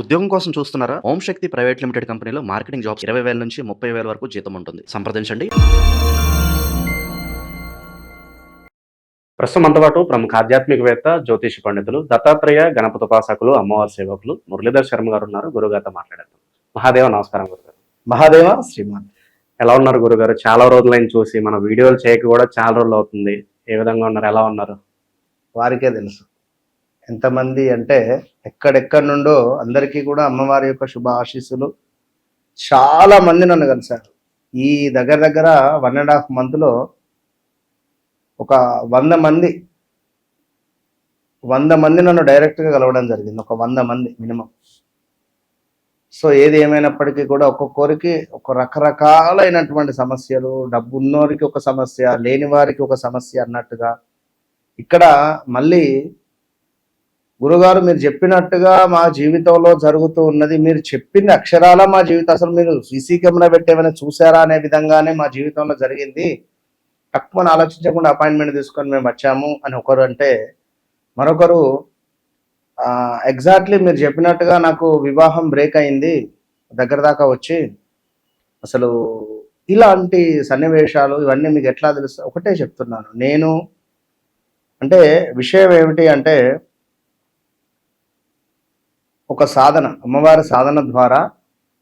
ఉద్యోగం కోసం చూస్తున్నారా? ఓం శక్తి ప్రైవేట్ లిమిటెడ్ కంపెనీలో మార్కెటింగ్ జాబ్స్ 20,000 నుంచి 30,000 వరకు జీతం ఉంటుంది. సంప్రదించండి. ప్రస్తుతం మనతో పాటు ప్రముఖ ఆధ్యాత్మికవేత్త, జ్యోతిష పండితులు, దత్తాత్రేయ గణపతి ఉపాసకులు, అమ్మవారి సేవకులు మురళీధర్ శర్మ గారు ఉన్నారు. గురుగారితో మాట్లాడేద్దాం. మహాదేవ నమస్కారం గురుగారు. మహాదేవ శ్రీమాన్. ఎలా ఉన్నారు గురుగారు? చాలా రోజులైన చూసి మన వీడియోలు చేయక కూడా చాలా రోజులు అవుతుంది. ఏ విధంగా ఉన్నారు? ఎలా ఉన్నారు? వారికే తెలుసు ఎంతమంది అంటే ఎక్కడెక్కడి నుండో అందరికీ కూడా అమ్మవారి యొక్క శుభ ఆశీస్సులు. చాలా మంది నన్ను కలిశారు. ఈ దగ్గర దగ్గర 1.5 monthలో ఒక 100 మంది నన్ను డైరెక్ట్గా కలవడం జరిగింది. ఒక 100 మంది మినిమం. సో ఏది ఏమైనప్పటికీ కూడా ఒక్కొక్కరికి ఒక రకరకాలైనటువంటి సమస్యలు, డబ్బు ఉన్నోరికి ఒక సమస్య, లేని వారికి ఒక సమస్య అన్నట్టుగా ఇక్కడ మళ్ళీ గురుగారు మీరు చెప్పినట్టుగా మా జీవితంలో జరుగుతూ ఉన్నది, మీరు చెప్పింది అక్షరాల మా జీవితం, అసలు మీరు సీసీ కెమెరా పెట్టేమైనా చూసారా అనే విధంగానే మా జీవితంలో జరిగింది. తక్కువ ఆలోచించకుండా అపాయింట్మెంట్ తీసుకొని మేము వచ్చాము అని ఒకరు అంటే, మరొకరు ఎగ్జాక్ట్లీ మీరు చెప్పినట్టుగా నాకు వివాహం బ్రేక్ అయింది దగ్గర దాకా వచ్చి, అసలు ఇలాంటి సన్నివేశాలు ఇవన్నీ మీకు ఎట్లా తెలుసు? ఒకటే చెప్తున్నాను నేను. అంటే విషయం ఏమిటి అంటే, ఒక సాధన, అమ్మవారి సాధన ద్వారా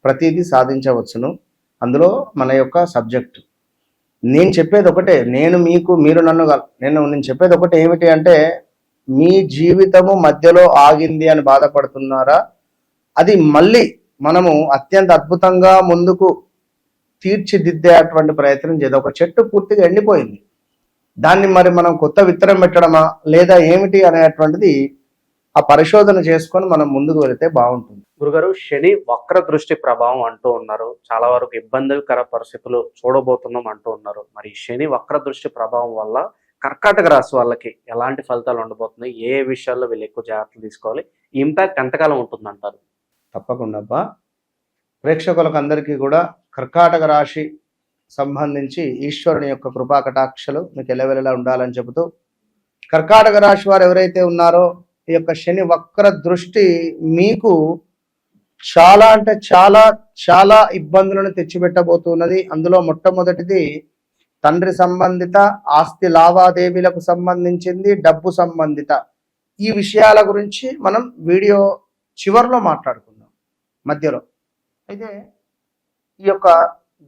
ప్రతిదీ సాధించవచ్చును. అందులో మన యొక్క సబ్జెక్టు. నేను చెప్పేది ఒకటే, నేను చెప్పేది ఒకటే ఏమిటి అంటే, మీ జీవితము మధ్యలో ఆగింది అని బాధపడుతున్నారా? అది మళ్ళీ మనము అత్యంత అద్భుతంగా ముందుకు తీర్చిదిద్దేటువంటి ప్రయత్నం చేద్దాం. ఒక చెట్టు పూర్తిగా ఎండిపోయింది, దాన్ని మరి మనం కొత్త విత్తనం పెట్టడమా లేదా ఏమిటి అనేటువంటిది ఆ పరిశోధన చేసుకొని మనం ముందుకు వెళితే బాగుంటుంది. గురుగారు, శని వక్ర దృష్టి ప్రభావం అంటూ ఉన్నారు. చాలా వరకు ఇబ్బందికర పరిస్థితులు చూడబోతున్నాం అంటూ ఉన్నారు. మరి శని వక్ర దృష్టి ప్రభావం వల్ల కర్కాటక రాశి వాళ్ళకి ఎలాంటి ఫలితాలు ఉండబోతున్నాయి? ఏ విషయాల్లో వీళ్ళు ఎక్కువ జాగ్రత్తలు తీసుకోవాలి? ఈ ఇంపాక్ట్ ఎంతకాలం ఉంటుందంటారు? తప్పకుండా అబ్బా, ప్రేక్షకులకు అందరికీ కూడా కర్కాటక రాశి సంబంధించి ఈశ్వరుని యొక్క కృపా కటాక్షలు మీకు ఎల్లవెల్లలా ఉండాలని చెబుతూ, కర్కాటక రాశి వారు ఎవరైతే ఉన్నారో ఈ యొక్క శని వక్ర దృష్టి మీకు చాలా అంటే చాలా చాలా ఇబ్బందులను తెచ్చిపెట్టబోతున్నది. అందులో మొట్టమొదటిది తండ్రి సంబంధిత ఆస్తి లావాదేవీలకు సంబంధించింది, డబ్బు సంబంధిత ఈ విషయాల గురించి మనం వీడియో చివరిలో మాట్లాడుకుందాం, మధ్యలో. అయితే ఈ యొక్క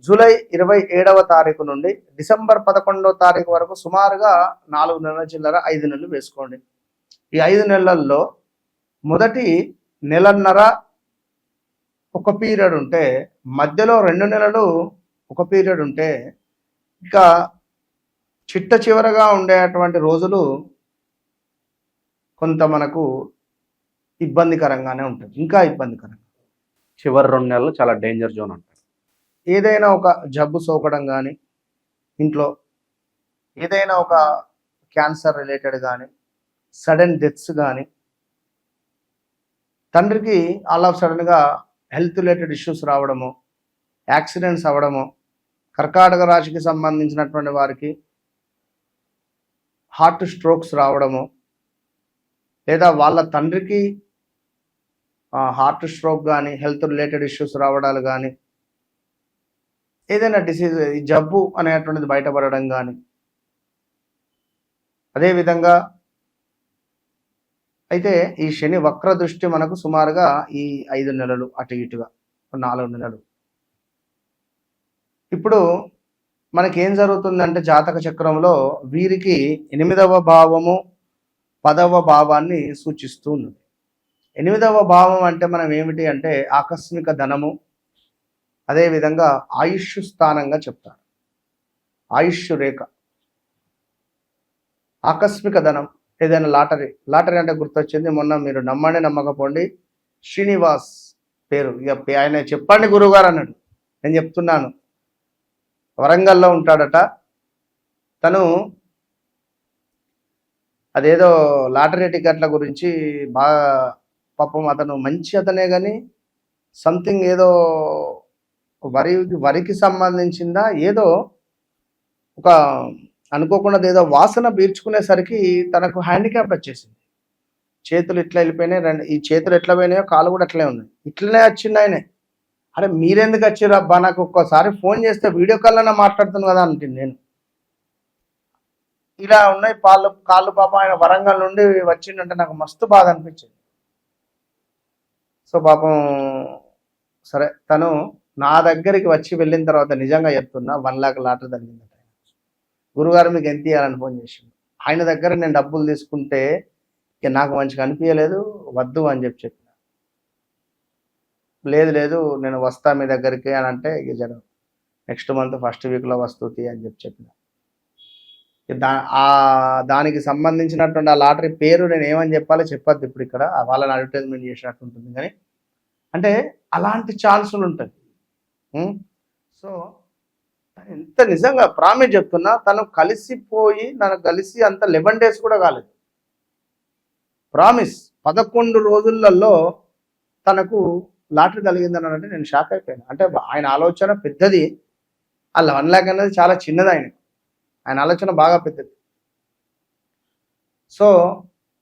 జూలై 27వ తారీఖు నుండి డిసెంబర్ 11వ తారీఖు వరకు సుమారుగా 4 నెలల చిల్లర 5 నెలలు వేసుకోండి. ఈ 5 నెలల్లో మొదటి నెలన్నర ఒక పీరియడ్ ఉంటే, మధ్యలో 2 నెలలు ఒక పీరియడ్ ఉంటే, ఇంకా చిట్ట చివరగా ఉండేటువంటి రోజులు కొంత మనకు ఇబ్బందికరంగానే ఉంటుంది. ఇంకా ఇబ్బందికరంగా చివరి 2 నెలలు చాలా డేంజర్ జోన్ అంటారు. ఏదైనా ఒక జబ్బు సోకడం కానీ, ఇంట్లో ఏదైనా ఒక క్యాన్సర్ రిలేటెడ్ కానీ, సడన్ డెత్స్ కానీ, తండ్రికి ఆల్ ఆఫ్ సడన్గా హెల్త్ రిలేటెడ్ ఇష్యూస్ రావడము, యాక్సిడెంట్స్ అవ్వడము, కర్కాటక రాశికి సంబంధించినటువంటి వారికి హార్ట్ స్ట్రోక్స్ రావడము, లేదా వాళ్ళ తండ్రికి హార్ట్ స్ట్రోక్ కానీ హెల్త్ రిలేటెడ్ ఇష్యూస్ రావడాలు కానీ, ఏదైనా డిసీజ్ ఈ జబ్బు అనేటువంటిది బయటపడడం కానీ, అదేవిధంగా అయితే ఈ శని వక్ర దృష్టి మనకు సుమారుగా ఈ 5 నెలలు అటు ఇటుగా 4 నెలలు. ఇప్పుడు మనకేం జరుగుతుందంటే, జాతక చక్రంలో వీరికి 8వ భావము 10వ భావాన్ని సూచిస్తూ ఉన్నది. 8వ భావం అంటే మనం ఏమిటి అంటే ఆకస్మిక ధనము, అదేవిధంగా ఆయుష్ స్థానంగా చెప్తారు. ఆయుష్ రేఖ, ఆకస్మిక ధనం, ఏదైనా లాటరీ అంటే గుర్తొచ్చింది. మొన్న మీరు నమ్మండి నమ్మకపోండి, శ్రీనివాస్ పేరు, ఇక ఆయన చెప్పండి గురువుగారు అన్నాడు. నేను చెప్తున్నాను, వరంగల్లో ఉంటాడట తను. అదేదో లాటరీ టికెట్ల గురించి బాగా, పాపం అతను మంచి అతనే కానీ సంథింగ్ ఏదో వరికి సంబంధించిందా ఏదో ఒక అనుకోకుండా ఏదో వాసన పీల్చుకునేసరికి తనకు హ్యాండిక్యాప్ వచ్చేసింది. చేతులు ఇట్లా వెళ్ళిపోయినాయి, రెండు ఈ చేతులు ఎట్లా పోయినాయో కాళ్ళు కూడా అట్లనే ఉన్నాయి. ఇట్లనే వచ్చిండు ఆయనే. అరే మీరెందుకు వచ్చారు అబ్బా, నాకు ఒక్కసారి ఫోన్ చేస్తే వీడియో కాల్లో మాట్లాడుతున్నాను కదా అంటే నేను ఇలా ఉన్నాయి కాళ్ళు పాప. ఆయన వరంగల్ నుండి వచ్చిండంటే నాకు మస్తు బాధ అనిపించింది. సో పాపం సరే, తను నా దగ్గరికి వచ్చి వెళ్ళిన తర్వాత నిజంగా చెప్తున్నా 1 లక్ష లాటరీ తగ్గిందట. గురుగారు మీకు ఎంత ఇవ్వాలని ఫోన్ చేసిండు. ఆయన దగ్గర నేను డబ్బులు తీసుకుంటే ఇక నాకు మంచిగా అనిపించలేదు, వద్దు అని చెప్పిన. లేదు నేను వస్తా మీ దగ్గరికి అని అంటే, ఇక జనం నెక్స్ట్ మంత్ ఫస్ట్ వీక్లో వస్తుంది అని చెప్పిన. దానికి సంబంధించినటువంటి ఆ లాటరీ పేరు నేను ఏమని చెప్పాలో చెప్పొద్దు ఇప్పుడు ఇక్కడ, వాళ్ళని అడ్వర్టైజ్మెంట్ చేసినట్టు ఉంటుంది. కానీ అంటే అలాంటి ఛాన్సులు ఉంటాయి. సో ఎంత నిజంగా ప్రామిస్ చెప్తున్నా, తను కలిసిపోయి నన్ను కలిసి అంత 11 days కూడా కాలేదు. ప్రామిస్ 11 రోజులలో తనకు లాటరీ కలిగిందని అంటే నేను షాక్ అయిపోయాను. అంటే ఆయన ఆలోచన పెద్దది, అలా 1 lakh అనేది చాలా చిన్నది. ఆయన ఆలోచన బాగా పెద్దది. సో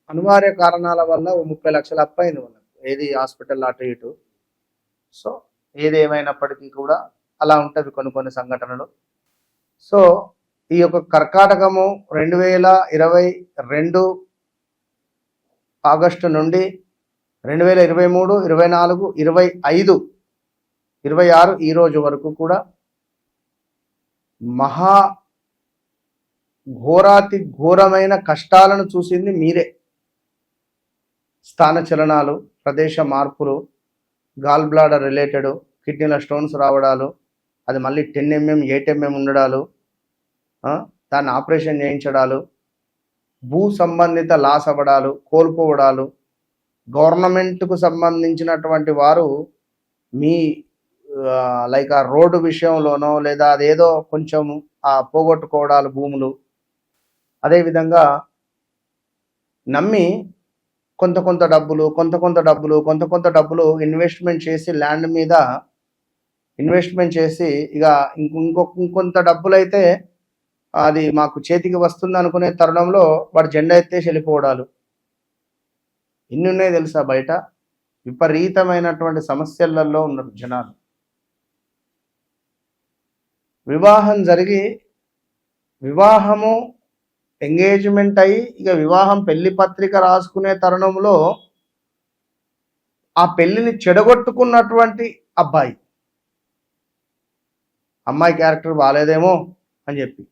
అనివార్య కారణాల వల్ల 30 లక్షలు అప్పు అయింది వాళ్ళకి, ఏది హాస్పిటల్ అటు ఇటు. సో ఏది ఏమైనప్పటికీ కూడా అలా ఉంటుంది కొన్ని సంఘటనలు. సో ఈ యొక్క కర్కాటకము 2022 ఆగస్టు నుండి 2023, 24, 25, 26 ఈ రోజు వరకు కూడా మహా ఘోరాతి ఘోరమైన కష్టాలను చూసింది మీరే. స్థాన చలనాలు, ప్రదేశ మార్పులు, గాల్ బ్లాడర్ రిలేటెడ్, కిడ్నీల స్టోన్స్ రావడాలు, అది మళ్ళీ 10 mm 8 mm ఉండడాలు, దాన్ని ఆపరేషన్ చేయించడాలు, భూ సంబంధిత లాస్ అవ్వడాలు, కోల్పోవడాలు, గవర్నమెంట్కు సంబంధించినటువంటి వారు మీ లైక్ ఆ రోడ్డు విషయంలోనో లేదా అదేదో కొంచెం పోగొట్టుకోవడాలు, భూములు, అదేవిధంగా నమ్మి కొంత డబ్బులు ఇన్వెస్ట్మెంట్ చేసి ల్యాండ్ మీద ఇన్వెస్ట్మెంట్ చేసి ఇక ఇంకొంత డబ్బులు అయితే అది మాకు చేతికి వస్తుంది అనుకునే తరుణంలో వాడు జెండా ఎత్తేసి వెళ్ళిపోవడాలు, ఇన్ని ఉన్నాయి తెలుసా. బయట విపరీతమైనటువంటి సమస్యలలో ఉన్నారు జనాలు. వివాహం జరిగి వివాహము ఎంగేజ్మెంట్ అయ్యి ఇక వివాహం పెళ్లి పత్రిక రాసుకునే తరుణంలో ఆ పెళ్లిని చెడగొట్టుకున్నటువంటి అమ్మాయి క్యారెక్టర్ బాగాలేదేమో అని చెప్పి,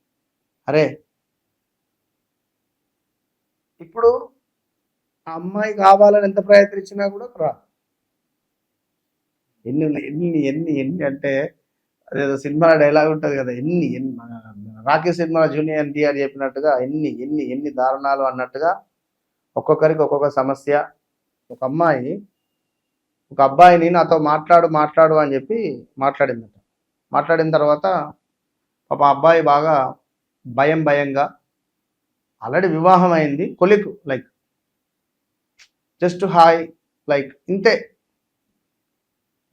అరే ఇప్పుడు ఆ అమ్మాయి కావాలని ఎంత ప్రయత్నించినా కూడా రా. ఎన్ని అంటే అదేదో సినిమా డైలాగ్ ఉంటుంది కదా, ఎన్ని రాకీ సినిమా జూనియర్ ఎన్టీఆర్ చెప్పినట్టుగా ఎన్ని దారుణాలు అన్నట్టుగా ఒక్కొక్కరికి ఒక్కొక్క సమస్య. ఒక అబ్బాయిని నాతో మాట్లాడు అని చెప్పి మాట్లాడిందట. మాట్లాడిన తర్వాత పాప అబ్బాయి బాగా భయంగా, ఆల్రెడీ వివాహం అయింది, కొలిక్ లైక్ జస్ట్ హాయ్ లైక్ ఇంతే.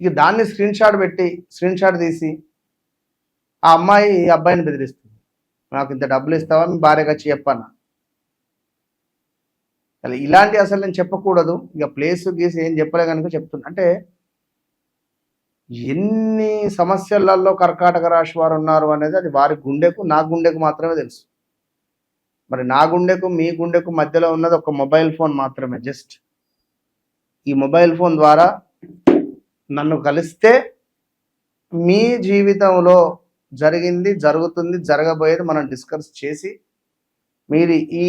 ఇక దాన్ని స్క్రీన్ షాట్ తీసి ఆ అమ్మాయి అబ్బాయిని బెదిరిస్తుంది, నాకు ఇంత డబ్బులు ఇస్తావా మీ భార్యగా చెప్పన్నా. ఇలాంటి అసలు నేను చెప్పకూడదు, ఇక ప్లేస్ గీసి ఏం చెప్పలే కనుక చెప్తున్నా. అంటే ఎన్ని సమస్యలలో కర్కాటక రాశి వారు ఉన్నారు అనేది అది వారి గుండెకు నా గుండెకు మాత్రమే తెలుసు. మరి నా గుండెకు మీ గుండెకు మధ్యలో ఉన్నది ఒక మొబైల్ ఫోన్ మాత్రమే. జస్ట్ ఈ మొబైల్ ఫోన్ ద్వారా నన్ను కలిస్తే మీ జీవితంలో జరిగింది, జరుగుతుంది, జరగబోయేది మనం డిస్కస్ చేసి మీరు ఈ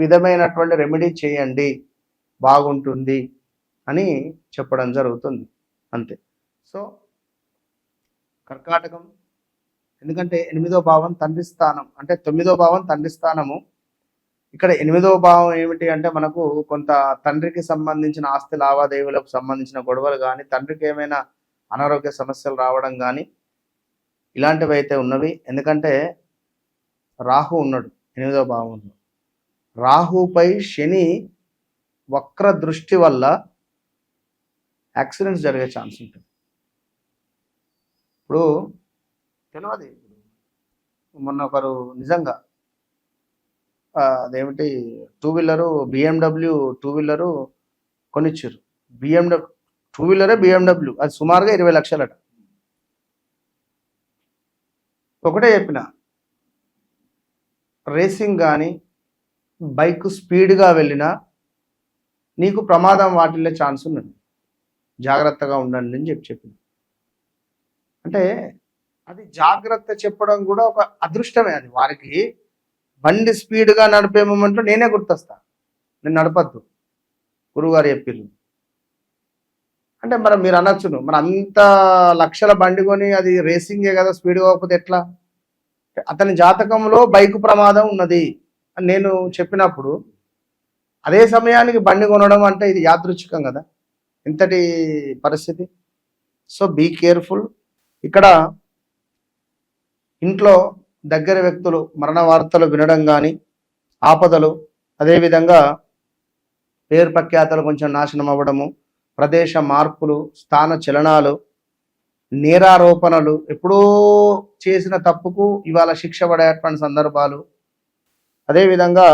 విధమైనటువంటి రెమెడీ చేయండి బాగుంటుంది అని చెప్పడం జరుగుతుంది, అంతే. సో కర్కాటకం ఎందుకంటే 8వ భావం తండ్రి స్థానం, అంటే 9వ భావం తండ్రి స్థానము. ఇక్కడ 8వ భావం ఏమిటి అంటే మనకు కొంత తండ్రికి సంబంధించిన ఆస్తి లావాదేవీలకు సంబంధించిన గొడవలు కానీ, తండ్రికి ఏమైనా అనారోగ్య సమస్యలు రావడం కానీ ఇలాంటివి అయితే ఉన్నవి. ఎందుకంటే రాహు ఉన్నాడు 8వ భావంలో. రాహుపై శని వక్ర దృష్టి వల్ల యాక్సిడెంట్స్ జరిగే ఛాన్స్ ఉంటుంది. ఇప్పుడు తెలియదు, మొన్న ఒకరు నిజంగా అదేమిటి BMW 2 వీలరు కొనిచ్చారు. బిఎండబ్ల్యూ 2 వీలరే బిఎండబ్ల్యూ, అది సుమారుగా 20 లక్షలట. ఒకటే చెప్పిన, రేసింగ్ కానీ బైక్ స్పీడ్గా వెళ్ళినా నీకు ప్రమాదం వాటిల్లే ఛాన్స్ ఉన్నది, జాగ్రత్తగా ఉండండి అని చెప్పిన. అంటే అది జాగ్రత్త చెప్పడం కూడా ఒక అదృష్టమే. అది వారికి బండి స్పీడ్గా నడిపే మూమెంట్లో నేనే గుర్తొస్తా, నేను నడపద్దు గురువుగారు చెప్పిర్రు అంటే. మరి మీరు అనొచ్చును, మరి అంత లక్షల బండి కొని అది రేసింగే కదా, స్పీడ్ కాకపోతే ఎట్లా? అతని జాతకంలో బైక్ ప్రమాదం ఉన్నది అని నేను చెప్పినప్పుడు అదే సమయానికి బండి కొనడం అంటే ఇది యాదృచ్ఛికం కదా, ఇంతటి పరిస్థితి. So be careful. ఇక్కడ ఇంట్లో దగ్గర వ్యక్తులు మరణ వార్తలు వినడం కానీ, ఆపదలు, అదేవిధంగా పేరు ప్రఖ్యాతలు కొంచెం నాశనం అవ్వడము, ప్రదేశ మార్పులు, స్థాన చలనాలు, నేరారోపణలు, ఎప్పుడో చేసిన తప్పుకు ఇవాళ శిక్ష పడేటువంటి సందర్భాలు, అదేవిధంగా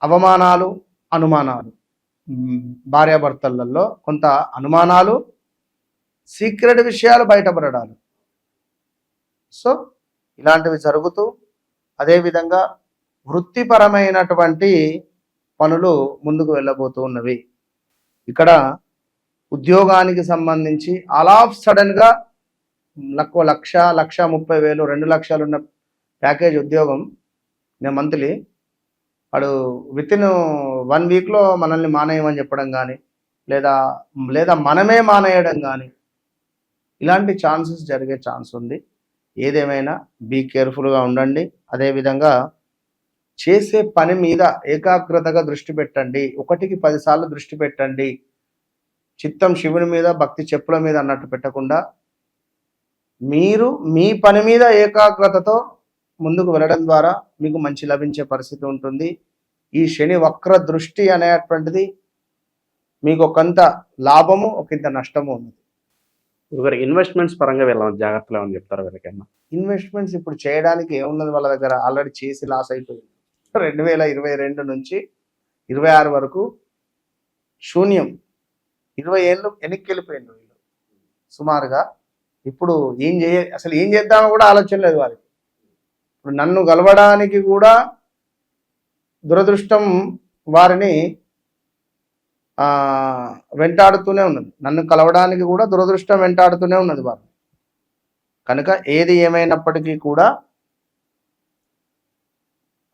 అవమానాలు, అనుమానాలు, భార్యాభర్తలలో కొంత అనుమానాలు, సీక్రెట్ విషయాలు బయటపడడాలు. సో ఇలాంటివి జరుగుతూ, అదేవిధంగా వృత్తిపరమైనటువంటి పనులు ముందుకు వెళ్ళబోతూ ఉన్నవి. ఇక్కడ ఉద్యోగానికి సంబంధించి ఆల్ ఆఫ్ సడన్గా 1,30,000, 2 లక్షలు ఉన్న ప్యాకేజ్ ఉద్యోగం, నేను మంత్లీ వాడు వితిన్ 1 వీక్లో మనల్ని మానేయమని చెప్పడం కానీ, లేదా మనమే మానేయడం కానీ, ఇలాంటి ఛాన్సెస్ జరిగే ఛాన్స్ ఉంది. ఏదేమైనా బీ కేర్ఫుల్గా ఉండండి. అదేవిధంగా చేసే పని మీద ఏకాగ్రతగా దృష్టి పెట్టండి. 1కి 10 సార్లు దృష్టి పెట్టండి. చిత్తం శివుని మీద, భక్తి చెప్పుల మీద అన్నట్టు పెట్టకుండా మీరు మీ పని మీద ఏకాగ్రతతో ముందుకు వెళ్ళడం ద్వారా మీకు మంచి లభించే పరిస్థితి ఉంటుంది. ఈ శని వక్ర దృష్టి అనేటువంటిది మీకు ఒకంత లాభము, ఒకంత నష్టము ఉంది. గురుగారు ఇన్వెస్ట్మెంట్స్ పరంగా వెళ్ళాలి జాగ్రత్తలు అని చెప్తారు వీళ్ళకన్నా? ఇన్వెస్ట్మెంట్స్ ఇప్పుడు చేయడానికి ఏమున్నది, వాళ్ళ దగ్గర ఆల్రెడీ చేసి లాస్ అయిపోయింది. 2022 నుంచి 26 వరకు శూన్యం. 20 ఏళ్ళు వెనక్కి వెళ్ళిపోయింది వీళ్ళు సుమారుగా. ఇప్పుడు అసలు ఏం చేద్దామో కూడా ఆలోచన లేదు వారికి. ఇప్పుడు నన్ను గెలవడానికి కూడా దురదృష్టం వారిని వెంటాడుతూనే ఉన్నది. నన్ను కలవడానికి కూడా దురదృష్టం వెంటాడుతూనే ఉన్నది వారు. కనుక ఏది ఏమైనప్పటికీ కూడా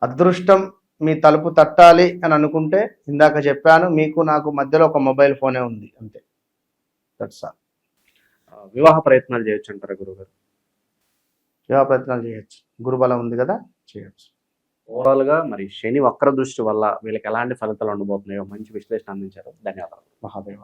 అదృష్టం మీ తలుపు తట్టాలి అని అనుకుంటే, ఇందాక చెప్పాను, మీకు నాకు మధ్యలో ఒక మొబైల్ ఫోనే ఉంది, అంతే. That's all. వివాహ ప్రయత్నాలు చేయొచ్చు అంటారా గురుగారు? వివాహ ప్రయత్నాలు చేయొచ్చు, గురుబలం ఉంది కదా, చేయొచ్చు. ఓవరాల్గా మరి శని వక్ర దృష్టి వల్ల వీళ్ళకి ఎలాంటి ఫలితాలు ఉండబోతున్నాయో మంచి విశ్లేషణ అందించారు. ధన్యవాదాలు. మహాదేవ.